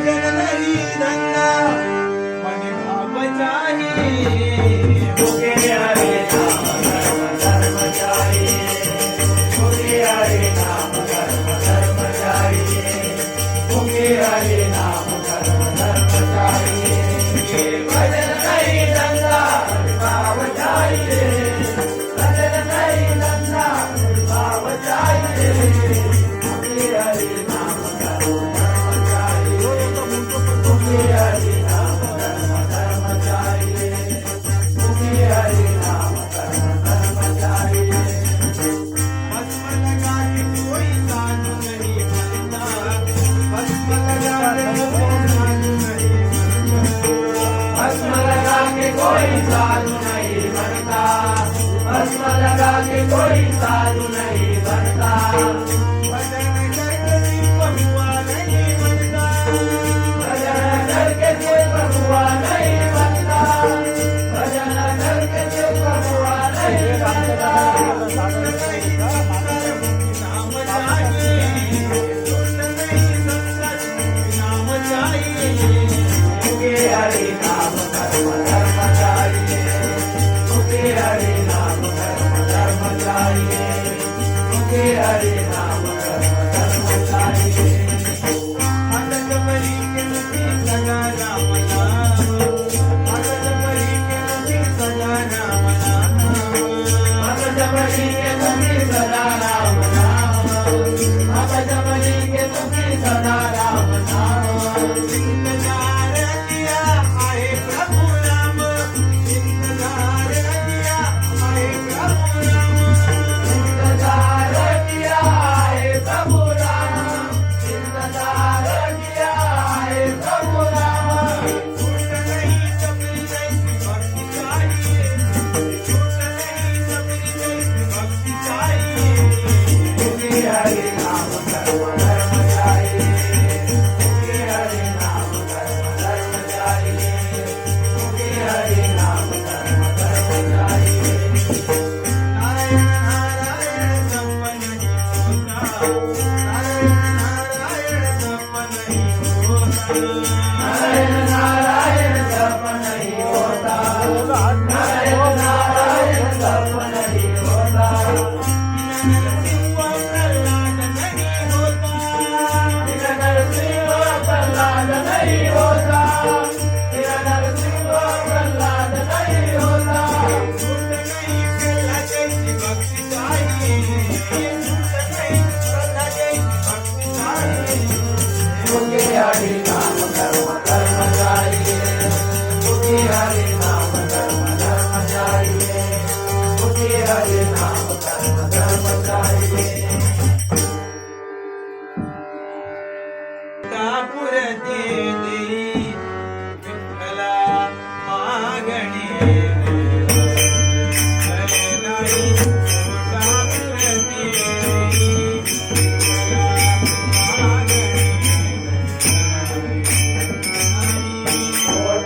भजन नहीं धंधा मन भाव चाहिए मुझे हरे नाम धर्म चाहिए मुझे हरे नाम धर्म चाहिए मुझे हरे नाम धर्म चाहिए भजन नहीं धंधा भाव चाहिए भजन नहीं धंधा भाव चाहिए मुझे हरे नाम धर्म चाहिए मुझे हरे नाम धर्म चाहिए मुझे हरे नाम धर्म चाहिए भस्म लगा के कोई साधु नहीं बनता भस्म लगा के कोई साधु नहीं भस्म लगा के कोई साधु नहीं बनता भस्म लगा के कोई साधु नहीं बनता भजन करके भगवा नहीं बनता भजन करके भगवा नहीं बनता भजन करके भगवा नहीं बनता नाम चाहिए नाम चाहिए मुझे हरे नाम धर्म चाहिए मुझे हरे नाम धर्म चाहिए मुझे हरे नाम धर्म चाहिए अटक बरी के मुझे सदा राम नाम अटक बरी के मुझे सदा राम नाम अटक बरी के मुझे सदा राम नाम अटक बरी के मुझे सदा राम नाम इंतजार किया आए प्रभु राम इंतजार किया आए प्रभु राम इंतजार किया आए प्रभु राम इंतजार किया आए प्रभु राम छूट नहीं सबरी जैसी भक्ति चाहिए छूट नहीं सबरी जैसी भक्ति चाहिए मुझे हरे नाम धर्म चाहिए मुझे हरे नाम धर्म चाहिए मुझे हरे नाम धर्म चाहिए नारायण नारायण संपन्न नहीं होता नारायण नारायण संपन्न नहीं होता नारायण नारायण संपन्न नहीं होता नारायण नारायण संपन्न नहीं होता बिना नरसिंह प्रहलाद नहीं होता बिना नरसिंह प्रहलाद नहीं होता झूठ नहीं प्रहलाद जैसी भक्ति चाहिए झूठ नहीं प्रहलाद जैसी भक्ति चाहिए मुझे हरे नाम धर्म चाहिए मुझे हरे नाम धर्म चाहिए मुझे हरे नाम धर्म चाहिए कापुर दे देई विठ्ठला मागणी हरे नाही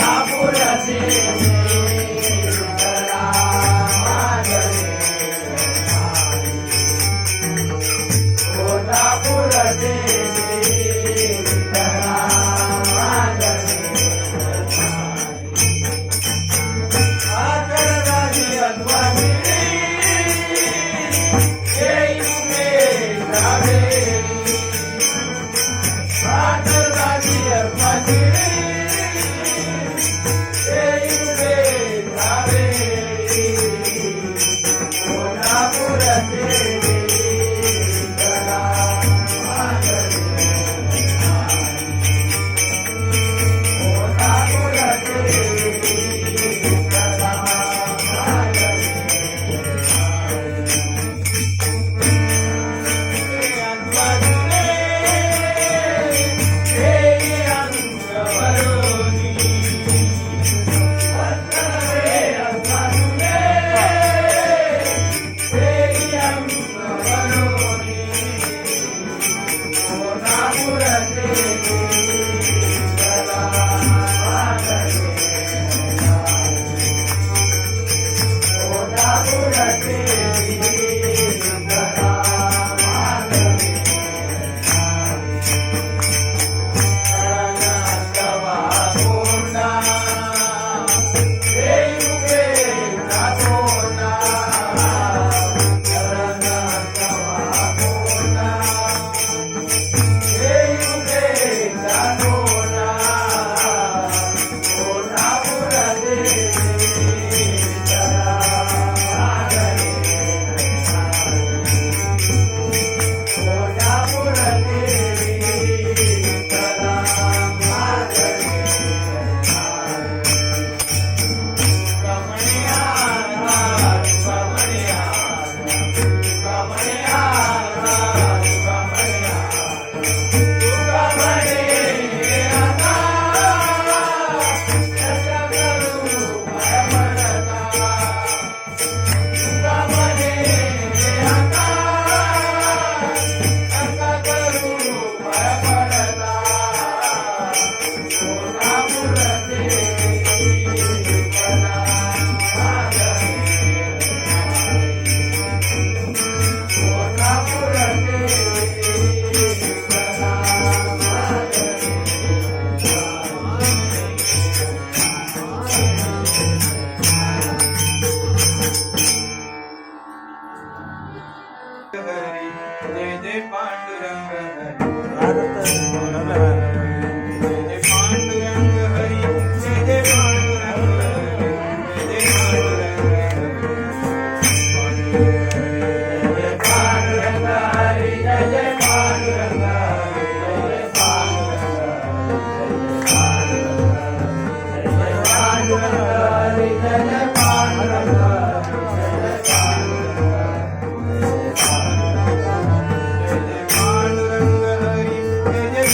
कापुर दे देई विठ्ठला कापुर दे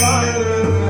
पांडुरंग